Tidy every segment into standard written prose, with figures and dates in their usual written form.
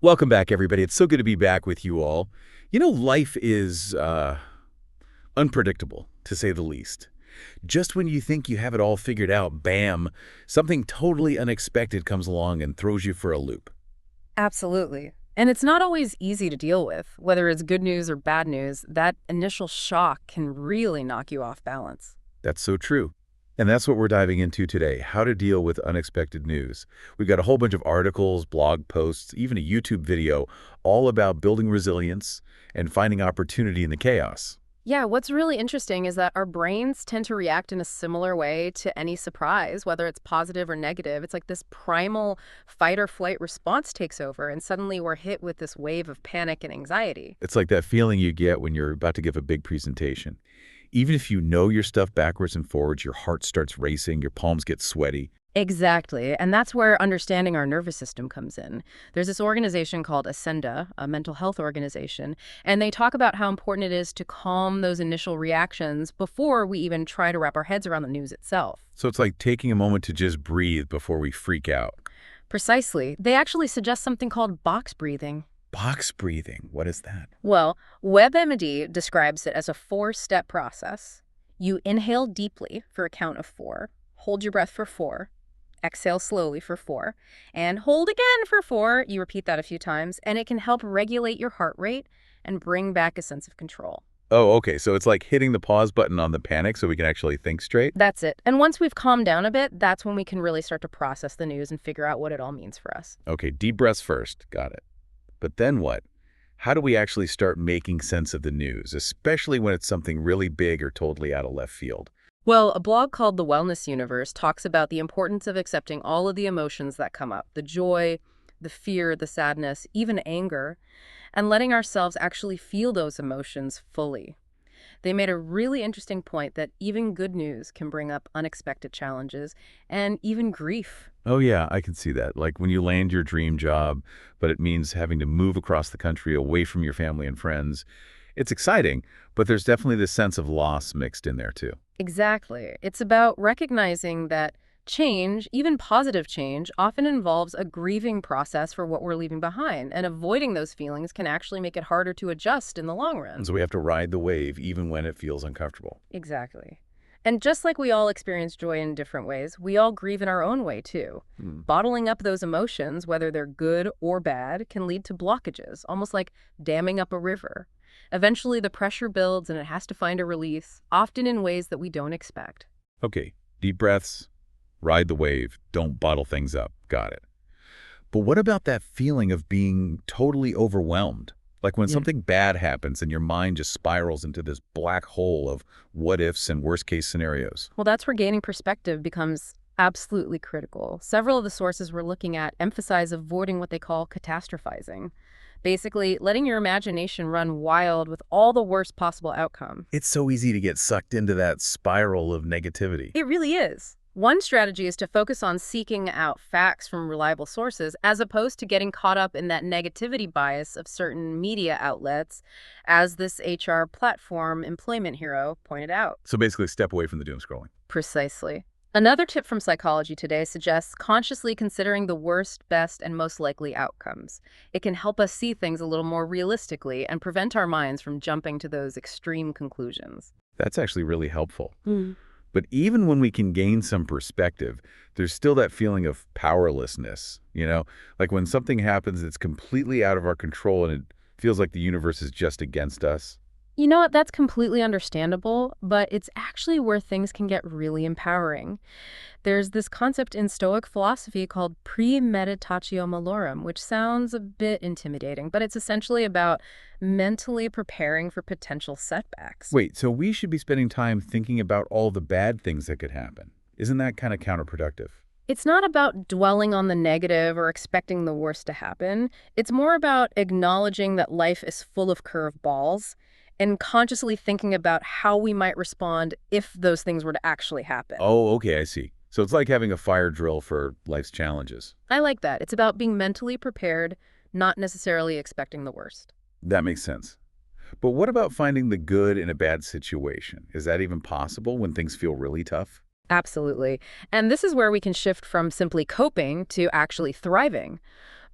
Welcome back, everybody. It's so good to be back with you all. Life is unpredictable, to say the least. Just when you think you have it all figured out, bam, something totally unexpected comes along and throws you for a loop. Absolutely. And it's not always easy to deal with. Whether it's good news or bad news, that initial shock can really knock you off balance. That's so true. And that's what we're diving into today, how to deal with unexpected news. We've got a whole bunch of articles, blog posts, even a YouTube video, all about building resilience and finding opportunity in the chaos. Yeah, what's really interesting is that our brains tend to react in a similar way to any surprise, whether it's positive or negative. It's like this primal fight or flight response takes over, and suddenly we're hit with this wave of panic and anxiety. It's like that feeling you get when you're about to give a big presentation. Even if you know your stuff backwards and forwards, your heart starts racing, your palms get sweaty. Exactly. And that's where understanding our nervous system comes in. There's this organization called Ascenda, a mental health organization, and they talk about how important it is to calm those initial reactions before we even try to wrap our heads around the news itself. So it's like taking a moment to just breathe before we freak out. Precisely. They actually suggest something called box breathing. Box breathing, what is that? Well, WebMD describes it as a four-step process. You inhale deeply for a count of four, hold your breath for four, exhale slowly for four, and hold again for four. You repeat that a few times, and it can help regulate your heart rate and bring back a sense of control. Oh, okay, so it's like hitting the pause button on the panic so we can actually think straight? That's it. And once we've calmed down a bit, that's when we can really start to process the news and figure out what it all means for us. Okay, deep breaths first, got it. But then what? How do we actually start making sense of the news, especially when it's something really big or totally out of left field? Well, a blog called The Wellness Universe talks about the importance of accepting all of the emotions that come up, the joy, the fear, the sadness, even anger, and letting ourselves actually feel those emotions fully. They made a really interesting point that even good news can bring up unexpected challenges and even grief. Oh yeah, I can see that. Like when you land your dream job, but it means having to move across the country away from your family and friends. It's exciting, but there's definitely this sense of loss mixed in there too. Exactly. It's about recognizing that change, even positive change, often involves a grieving process for what we're leaving behind, and avoiding those feelings can actually make it harder to adjust in the long And run. so we have to ride the wave even when it feels uncomfortable. Exactly. And just like we all experience joy in different ways, we all grieve in our own way too. Hmm. Bottling up those emotions, whether they're good or bad, can lead to blockages, almost like damming up a river. Eventually, the pressure builds and it has to find a release, often in ways that we don't expect. Okay, deep breaths, ride the wave, don't bottle things up. Got it. But what about that feeling of being totally overwhelmed? Like when something bad happens and your mind just spirals into this black hole of what ifs and worst case scenarios. Well, that's where gaining perspective becomes absolutely critical. Several of the sources we're looking at emphasize avoiding what they call catastrophizing. Basically, letting your imagination run wild with all the worst possible outcome. It's so easy to get sucked into that spiral of negativity. It really is. One strategy is to focus on seeking out facts from reliable sources as opposed to getting caught up in that negativity bias of certain media outlets, as this HR platform employment hero pointed out. So basically step away from the doom scrolling. Precisely. Another tip from Psychology Today suggests consciously considering the worst, best, and most likely outcomes. It can help us see things a little more realistically and prevent our minds from jumping to those extreme conclusions. That's actually really helpful. But even when we can gain some perspective, there's still that feeling of powerlessness. Like when something happens that's completely out of our control and it feels like the universe is just against us. You know what? That's completely understandable, but it's actually where things can get really empowering. There's this concept in Stoic philosophy called premeditatio malorum, which sounds a bit intimidating, but it's essentially about mentally preparing for potential setbacks. Wait, so we should be spending time thinking about all the bad things that could happen. Isn't that kind of counterproductive? It's not about dwelling on the negative or expecting the worst to happen. It's more about acknowledging that life is full of curveballs and consciously thinking about how we might respond if those things were to actually happen. Oh, okay, I see. So it's like having a fire drill for life's challenges. I like that. It's about being mentally prepared, not necessarily expecting the worst. That makes sense. But what about finding the good in a bad situation? Is that even possible when things feel really tough? Absolutely. And this is where we can shift from simply coping to actually thriving.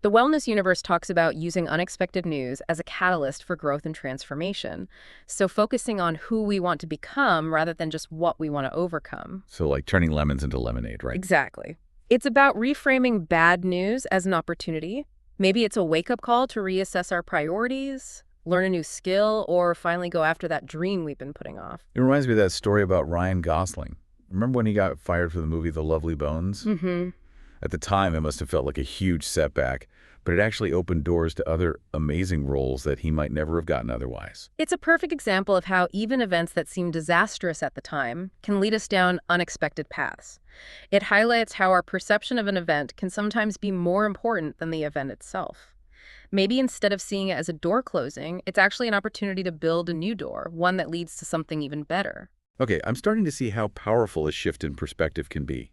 The wellness universe talks about using unexpected news as a catalyst for growth and transformation. So focusing on who we want to become rather than just what we want to overcome. So like turning lemons into lemonade, right? Exactly. It's about reframing bad news as an opportunity. Maybe it's a wake-up call to reassess our priorities, learn a new skill, or finally go after that dream we've been putting off. It reminds me of that story about Ryan Gosling. Remember when he got fired for the movie The Lovely Bones? Mm-hmm. At the time, it must have felt like a huge setback, but it actually opened doors to other amazing roles that he might never have gotten otherwise. It's a perfect example of how even events that seem disastrous at the time can lead us down unexpected paths. It highlights how our perception of an event can sometimes be more important than the event itself. Maybe instead of seeing it as a door closing, it's actually an opportunity to build a new door, one that leads to something even better. Okay, I'm starting to see how powerful a shift in perspective can be.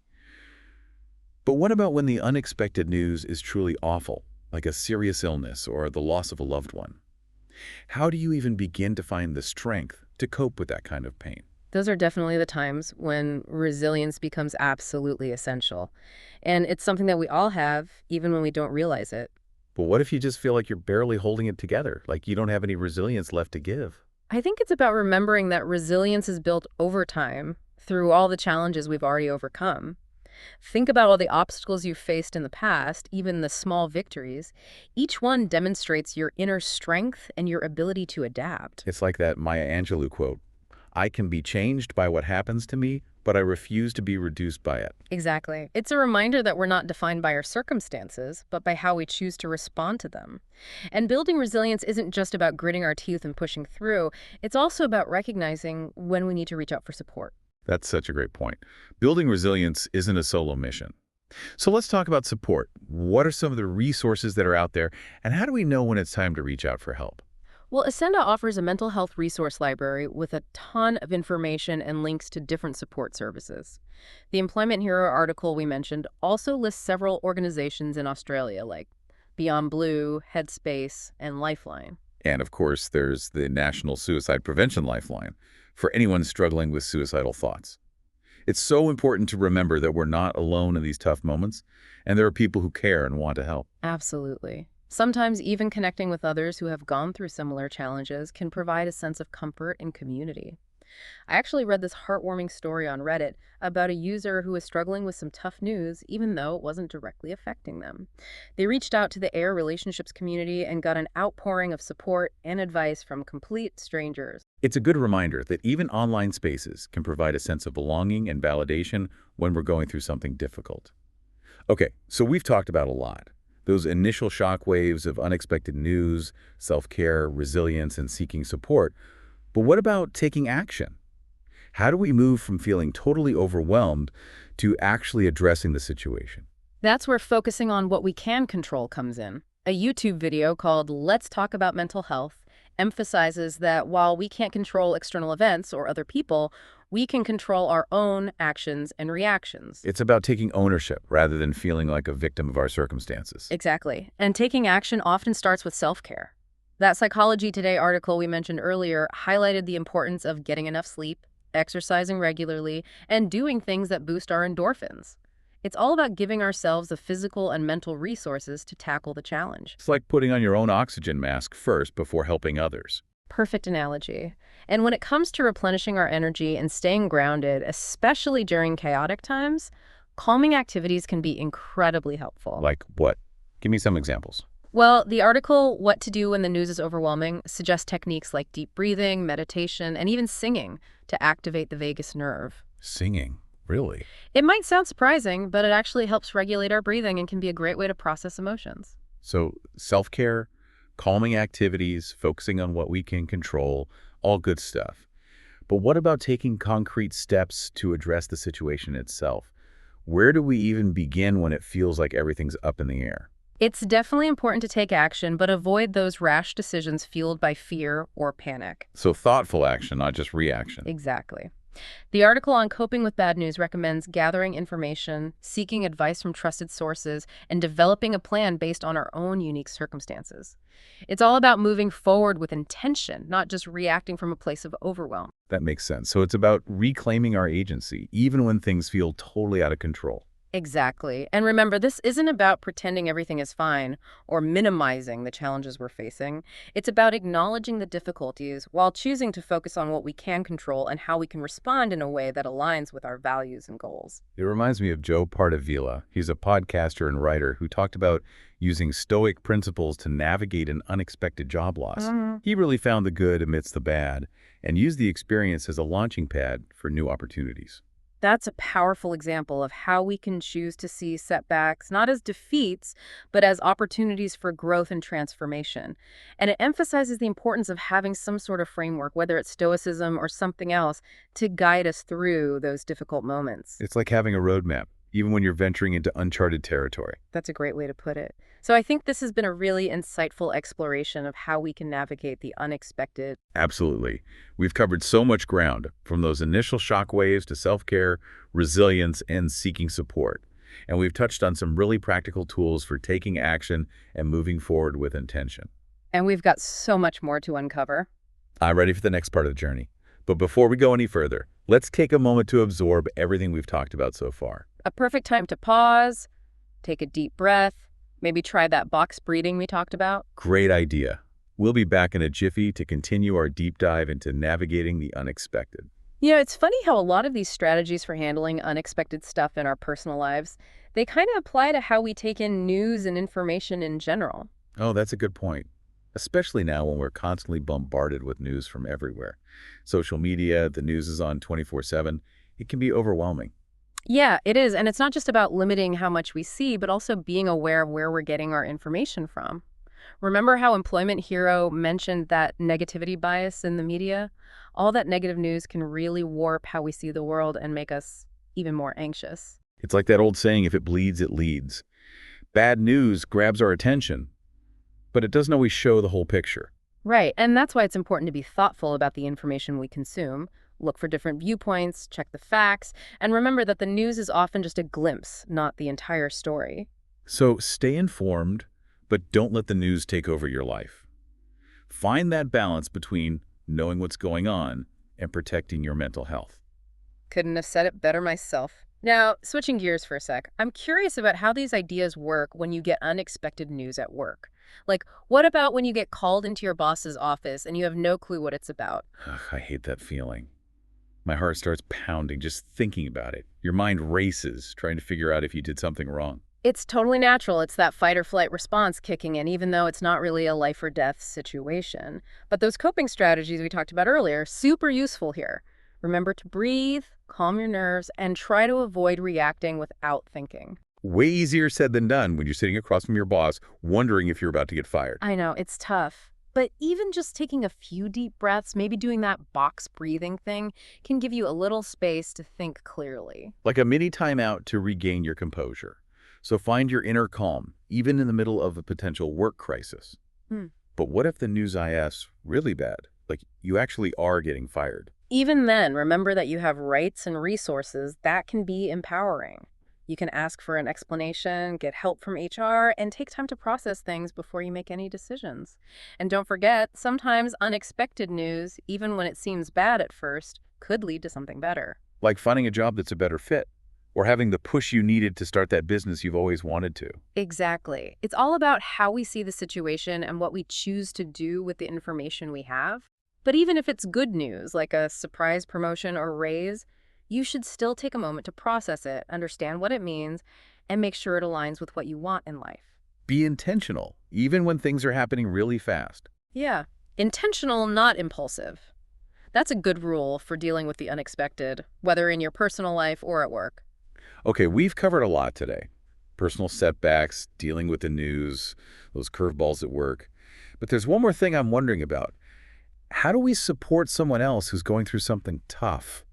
But what about when the unexpected news is truly awful, like a serious illness or the loss of a loved one? How do you even begin to find the strength to cope with that kind of pain? Those are definitely the times when resilience becomes absolutely essential. And it's something that we all have, even when we don't realize it. But what if you just feel like you're barely holding it together, like you don't have any resilience left to give? I think it's about remembering that resilience is built over time through all the challenges we've already overcome. Think about all the obstacles you've faced in the past, even the small victories. Each one demonstrates your inner strength and your ability to adapt. It's like that Maya Angelou quote, "I can be changed by what happens to me, but I refuse to be reduced by it." Exactly. It's a reminder that we're not defined by our circumstances, but by how we choose to respond to them. And building resilience isn't just about gritting our teeth and pushing through, it's also about recognizing when we need to reach out for support. That's such a great point. Building resilience isn't a solo mission. So let's talk about support. What are some of the resources that are out there, and how do we know when it's time to reach out for help? Well, Ascenda offers a mental health resource library with a ton of information and links to different support services. The Employment Hero article we mentioned also lists several organizations in Australia like Beyond Blue, Headspace, and Lifeline. And of course, there's the National Suicide Prevention Lifeline for anyone struggling with suicidal thoughts. It's so important to remember that we're not alone in these tough moments, and there are people who care and want to help. Absolutely. Sometimes even connecting with others who have gone through similar challenges can provide a sense of comfort and community. I actually read this heartwarming story on Reddit about a user who was struggling with some tough news even though it wasn't directly affecting them. They reached out to the AIR relationships community and got an outpouring of support and advice from complete strangers. It's a good reminder that even online spaces can provide a sense of belonging and validation when we're going through something difficult. Okay, so we've talked about a lot. Those initial shock waves of unexpected news, self-care, resilience, and seeking support. But what about taking action? How do we move from feeling totally overwhelmed to actually addressing the situation? That's where focusing on what we can control comes in. A YouTube video called Let's Talk About Mental Health emphasizes that while we can't control external events or other people, we can control our own actions and reactions. It's about taking ownership rather than feeling like a victim of our circumstances. Exactly. And taking action often starts with self-care. That Psychology Today article we mentioned earlier highlighted the importance of getting enough sleep, exercising regularly, and doing things that boost our endorphins. It's all about giving ourselves the physical and mental resources to tackle the challenge. It's like putting on your own oxygen mask first before helping others. Perfect analogy. And when it comes to replenishing our energy and staying grounded, especially during chaotic times, calming activities can be incredibly helpful. Like what? Give me some examples. Well, the article, What to Do When the News is Overwhelming, suggests techniques like deep breathing, meditation, and even singing to activate the vagus nerve. Singing? Really? It might sound surprising, but it actually helps regulate our breathing and can be a great way to process emotions. So self-care, calming activities, focusing on what we can control, all good stuff. But what about taking concrete steps to address the situation itself? Where do we even begin when it feels like everything's up in the air? It's definitely important to take action, but avoid those rash decisions fueled by fear or panic. So thoughtful action, not just reaction. Exactly. The article on coping with bad news recommends gathering information, seeking advice from trusted sources, and developing a plan based on our own unique circumstances. It's all about moving forward with intention, not just reacting from a place of overwhelm. That makes sense. So it's about reclaiming our agency, even when things feel totally out of control. Exactly. And remember, this isn't about pretending everything is fine or minimizing the challenges we're facing. It's about acknowledging the difficulties while choosing to focus on what we can control and how we can respond in a way that aligns with our values and goals. It reminds me of Joe Pardavila. He's a podcaster and writer who talked about using Stoic principles to navigate an unexpected job loss. He really found the good amidst the bad and used the experience as a launching pad for new opportunities. That's a powerful example of how we can choose to see setbacks not as defeats, but as opportunities for growth and transformation. And it emphasizes the importance of having some sort of framework, whether it's stoicism or something else, to guide us through those difficult moments. It's like having a roadmap, even when you're venturing into uncharted territory. That's a great way to put it. So I think this has been a really insightful exploration of how we can navigate the unexpected. Absolutely. We've covered so much ground, from those initial shock waves to self-care, resilience, and seeking support. And we've touched on some really practical tools for taking action and moving forward with intention. And we've got so much more to uncover. I'm ready for the next part of the journey. But before we go any further, let's take a moment to absorb everything we've talked about so far. A perfect time to pause, take a deep breath, maybe try that box breathing we talked about. Great idea. We'll be back in a jiffy to continue our deep dive into navigating the unexpected. You know, it's funny how a lot of these strategies for handling unexpected stuff in our personal lives, they kind of apply to how we take in news and information in general. Oh, that's a good point. Especially now when we're constantly bombarded with news from everywhere. Social media, the news is on 24/7. It can be overwhelming. Yeah, it is. And it's not just about limiting how much we see, but also being aware of where we're getting our information from. Remember how Employment Hero mentioned that negativity bias in the media? All that negative news can really warp how we see the world and make us even more anxious. It's like that old saying, if it bleeds, it leads. Bad news grabs our attention, but it doesn't always show the whole picture. Right, and that's why it's important to be thoughtful about the information we consume. Look for different viewpoints, check the facts, and remember that the news is often just a glimpse, not the entire story. So stay informed, but don't let the news take over your life. Find that balance between knowing what's going on and protecting your mental health. Couldn't have said it better myself. Now, switching gears for a sec, I'm curious about how these ideas work when you get unexpected news at work. Like, what about when you get called into your boss's office and you have no clue what it's about? Ugh, I hate that feeling. My heart starts pounding just thinking about it. Your mind races, trying to figure out if you did something wrong. It's totally natural. It's that fight or flight response kicking in, even though it's not really a life or death situation. But those coping strategies we talked about earlier, super useful here. Remember to breathe, calm your nerves, and try to avoid reacting without thinking. Way easier said than done when you're sitting across from your boss, wondering if you're about to get fired. I know, it's tough. But even just taking a few deep breaths, maybe doing that box breathing thing, can give you a little space to think clearly. Like a mini timeout to regain your composure. So find your inner calm, even in the middle of a potential work crisis. Hmm. But what if the news is really bad? Like you actually are getting fired? Even then, remember that you have rights and resources that can be empowering. You can ask for an explanation, get help from HR, and take time to process things before you make any decisions. And don't forget, sometimes unexpected news, even when it seems bad at first, could lead to something better. Like finding a job that's a better fit, or having the push you needed to start that business you've always wanted to. Exactly. It's all about how we see the situation and what we choose to do with the information we have. But even if it's good news, like a surprise promotion or raise, you should still take a moment to process it, understand what it means, and make sure it aligns with what you want in life. Be intentional, even when things are happening really fast. Yeah, intentional, not impulsive. That's a good rule for dealing with the unexpected, whether in your personal life or at work. Okay, we've covered a lot today. Personal setbacks, dealing with the news, those curveballs at work. But there's one more thing I'm wondering about. How do we support someone else who's going through something tough?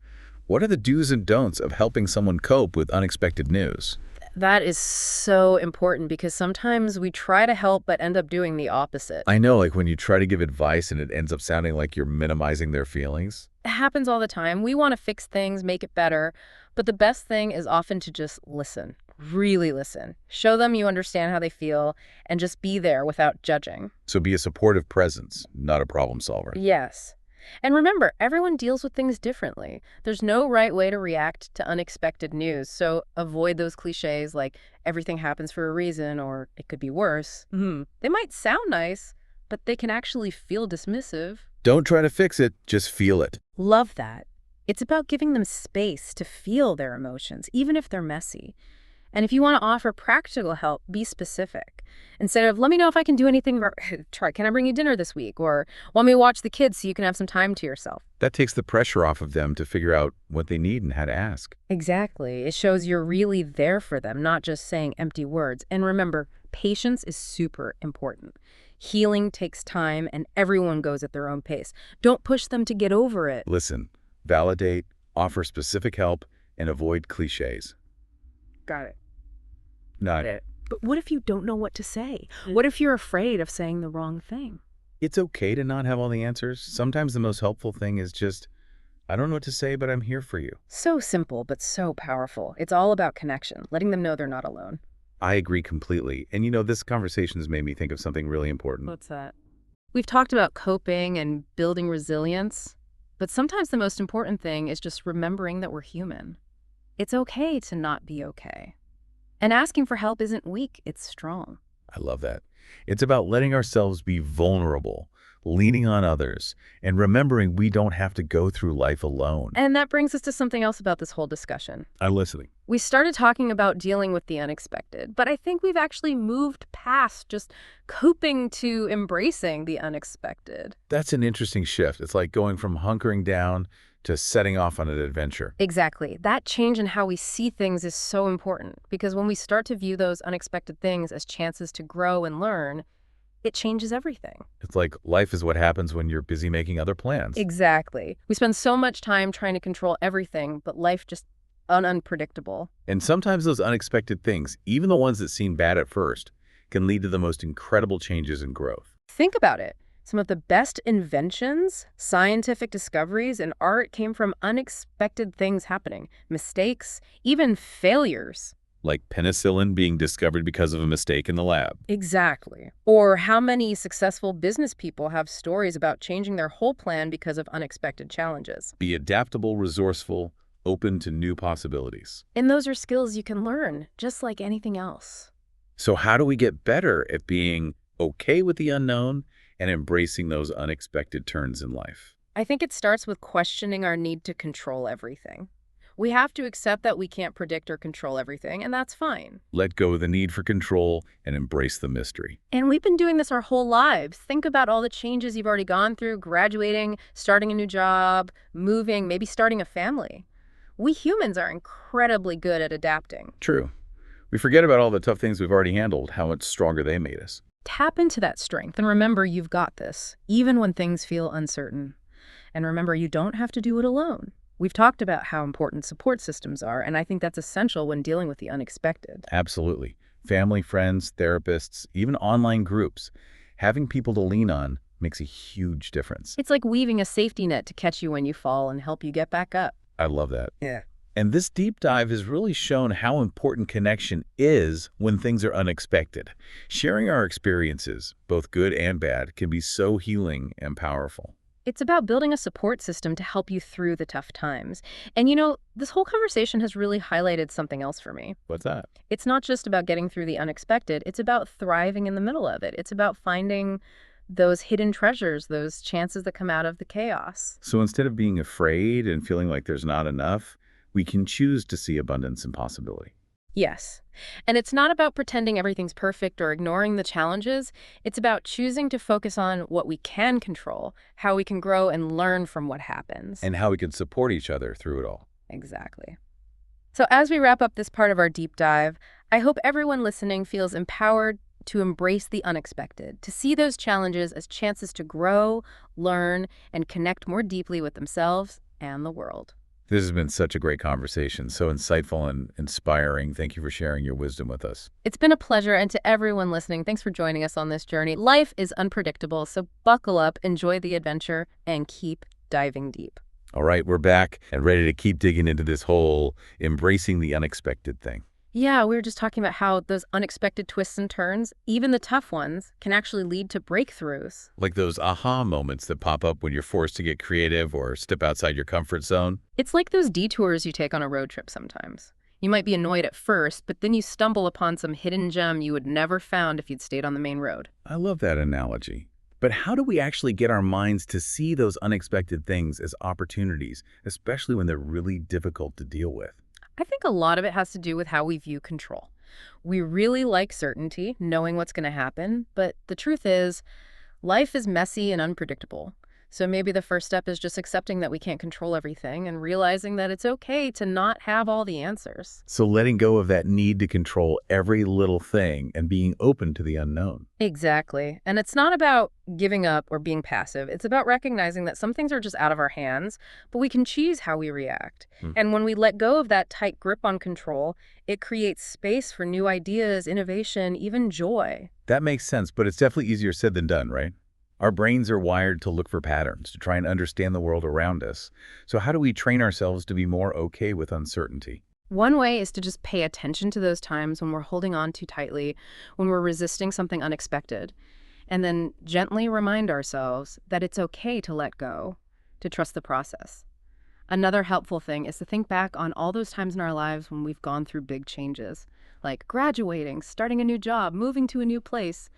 What are the do's and don'ts of helping someone cope with unexpected news? That is so important because sometimes we try to help but end up doing the opposite. I know, like when you try to give advice and it ends up sounding like you're minimizing their feelings. It happens all the time. We want to fix things, make it better, but the best thing is often to just listen, really listen. Show them you understand how they feel and just be there without judging. So be a supportive presence, not a problem solver. Yes. And remember, everyone deals with things differently. There's no right way to react to unexpected news, so avoid those cliches like everything happens for a reason or it could be worse. They might sound nice, but they can actually feel dismissive. Don't try to fix it, just feel it. Love that. It's about giving them space to feel their emotions, even if they're messy. And if you want to offer practical help, be specific. Instead of, let me know if I can do anything, try, can I bring you dinner this week? Or want me to watch the kids so you can have some time to yourself? That takes the pressure off of them to figure out what they need and how to ask. Exactly. It shows you're really there for them, not just saying empty words. And remember, patience is super important. Healing takes time, and everyone goes at their own pace. Don't push them to get over it. Listen, validate, offer specific help, and avoid cliches. Got it. Not, But what if you don't know what to say? What if you're afraid of saying the wrong thing? it's okay to not have all the answers. Sometimes the most helpful thing is just, I don't know what to say, but I'm here for you. So simple, but so powerful. It's all about connection, letting them know they're not alone. I agree completely. And this conversation has made me think of something really important. What's that? We've talked about coping and building resilience, but sometimes the most important thing is just remembering that we're human. It's okay to not be okay. And asking for help isn't weak, it's strong. I love that. It's about letting ourselves be vulnerable, leaning on others, and remembering we don't have to go through life alone. And that brings us to something else about this whole discussion. I'm listening. We started talking about dealing with the unexpected, but I think we've actually moved past just coping to embracing the unexpected. That's an interesting shift. It's like going from hunkering down to setting off on an adventure. Exactly. That change in how we see things is so important because when we start to view those unexpected things as chances to grow and learn, it changes everything. It's like life is what happens when you're busy making other plans. Exactly. We spend so much time trying to control everything, but life just unpredictable. And sometimes those unexpected things, even the ones that seem bad at first, can lead to the most incredible changes and growth. Think about it. Some of the best inventions, scientific discoveries, and art came from unexpected things happening. Mistakes, even failures. Like penicillin being discovered because of a mistake in the lab. Exactly. Or how many successful business people have stories about changing their whole plan because of unexpected challenges. Be adaptable, resourceful, open to new possibilities. And those are skills you can learn, just like anything else. So how do we get better at being okay with the unknown and embracing those unexpected turns in life? I think it starts with questioning our need to control everything. We have to accept that we can't predict or control everything, and that's fine. Let go of the need for control and embrace the mystery. And we've been doing this our whole lives. Think about all the changes you've already gone through, graduating, starting a new job, moving, maybe starting a family. We humans are incredibly good at adapting. True. We forget about all the tough things we've already handled, how much stronger they made us. Tap into that strength and remember you've got this, even when things feel uncertain. And remember, you don't have to do it alone. We've talked about how important support systems are, and I think that's essential when dealing with the unexpected. Absolutely. Family, friends, therapists, even online groups. Having people to lean on makes a huge difference. It's like weaving a safety net to catch you when you fall and help you get back up. I love that. Yeah. And this deep dive has really shown how important connection is when things are unexpected. Sharing our experiences, both good and bad, can be so healing and powerful. It's about building a support system to help you through the tough times. And this whole conversation has really highlighted something else for me. What's that? It's not just about getting through the unexpected. It's about thriving in the middle of it. It's about finding those hidden treasures, those chances that come out of the chaos. So instead of being afraid and feeling like there's not enough, we can choose to see abundance and possibility. Yes. And it's not about pretending everything's perfect or ignoring the challenges. It's about choosing to focus on what we can control, how we can grow and learn from what happens. And how we can support each other through it all. Exactly. So as we wrap up this part of our deep dive, I hope everyone listening feels empowered to embrace the unexpected, to see those challenges as chances to grow, learn, and connect more deeply with themselves and the world. This has been such a great conversation, so insightful and inspiring. Thank you for sharing your wisdom with us. It's been a pleasure, and to everyone listening, thanks for joining us on this journey. Life is unpredictable, so buckle up, enjoy the adventure, and keep diving deep. All right, we're back and ready to keep digging into this whole embracing the unexpected thing. Yeah, we were just talking about how those unexpected twists and turns, even the tough ones, can actually lead to breakthroughs. Like those aha moments that pop up when you're forced to get creative or step outside your comfort zone. It's like those detours you take on a road trip sometimes. You might be annoyed at first, but then you stumble upon some hidden gem you would never found if you'd stayed on the main road. I love that analogy. But how do we actually get our minds to see those unexpected things as opportunities, especially when they're really difficult to deal with? I think a lot of it has to do with how we view control. We really like certainty, knowing what's going to happen, but the truth is, life is messy and unpredictable. So maybe the first step is just accepting that we can't control everything and realizing that it's okay to not have all the answers. So letting go of that need to control every little thing and being open to the unknown. Exactly. And it's not about giving up or being passive. It's about recognizing that some things are just out of our hands, but we can choose how we react. Hmm. And when we let go of that tight grip on control, it creates space for new ideas, innovation, even joy. That makes sense, but it's definitely easier said than done, right? Our brains are wired to look for patterns, to try and understand the world around us. So how do we train ourselves to be more okay with uncertainty? One way is to just pay attention to those times when we're holding on too tightly, when we're resisting something unexpected, and then gently remind ourselves that it's okay to let go, to trust the process. Another helpful thing is to think back on all those times in our lives when we've gone through big changes, like graduating, starting a new job, moving to a new place.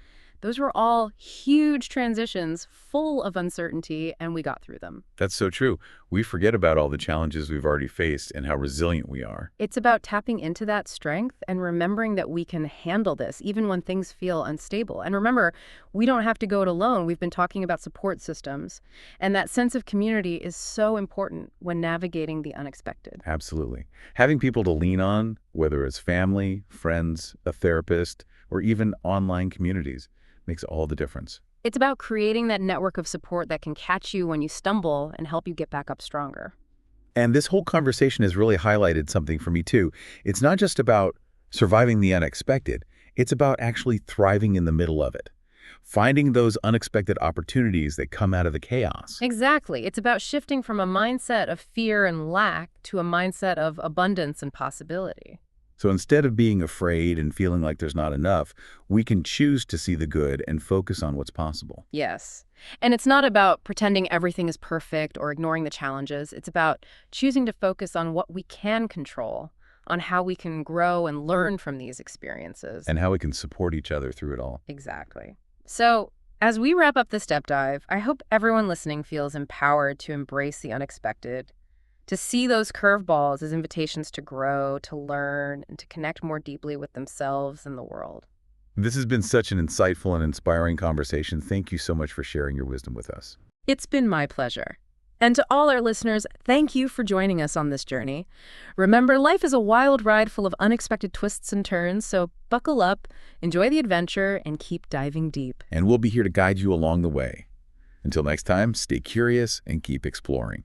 Those were all huge transitions full of uncertainty, and we got through them. That's so true. We forget about all the challenges we've already faced and how resilient we are. It's about tapping into that strength and remembering that we can handle this even when things feel unstable. And remember, we don't have to go it alone. We've been talking about support systems, and that sense of community is so important when navigating the unexpected. Absolutely. Having people to lean on, whether it's family, friends, a therapist, or even online communities, makes all the difference. It's about creating that network of support that can catch you when you stumble and help you get back up stronger. And this whole conversation has really highlighted something for me too. It's not just about surviving the unexpected. It's about actually thriving in the middle of it. Finding those unexpected opportunities that come out of the chaos. Exactly. It's about shifting from a mindset of fear and lack to a mindset of abundance and possibility. So instead of being afraid and feeling like there's not enough, we can choose to see the good and focus on what's possible. Yes. And it's not about pretending everything is perfect or ignoring the challenges. It's about choosing to focus on what we can control, on how we can grow and learn from these experiences. And how we can support each other through it all. Exactly. So, as we wrap up the step dive, I hope everyone listening feels empowered to embrace the unexpected, to see those curveballs as invitations to grow, to learn, and to connect more deeply with themselves and the world. This has been such an insightful and inspiring conversation. Thank you so much for sharing your wisdom with us. It's been my pleasure. And to all our listeners, thank you for joining us on this journey. Remember, life is a wild ride full of unexpected twists and turns, so buckle up, enjoy the adventure, and keep diving deep. And we'll be here to guide you along the way. Until next time, stay curious and keep exploring.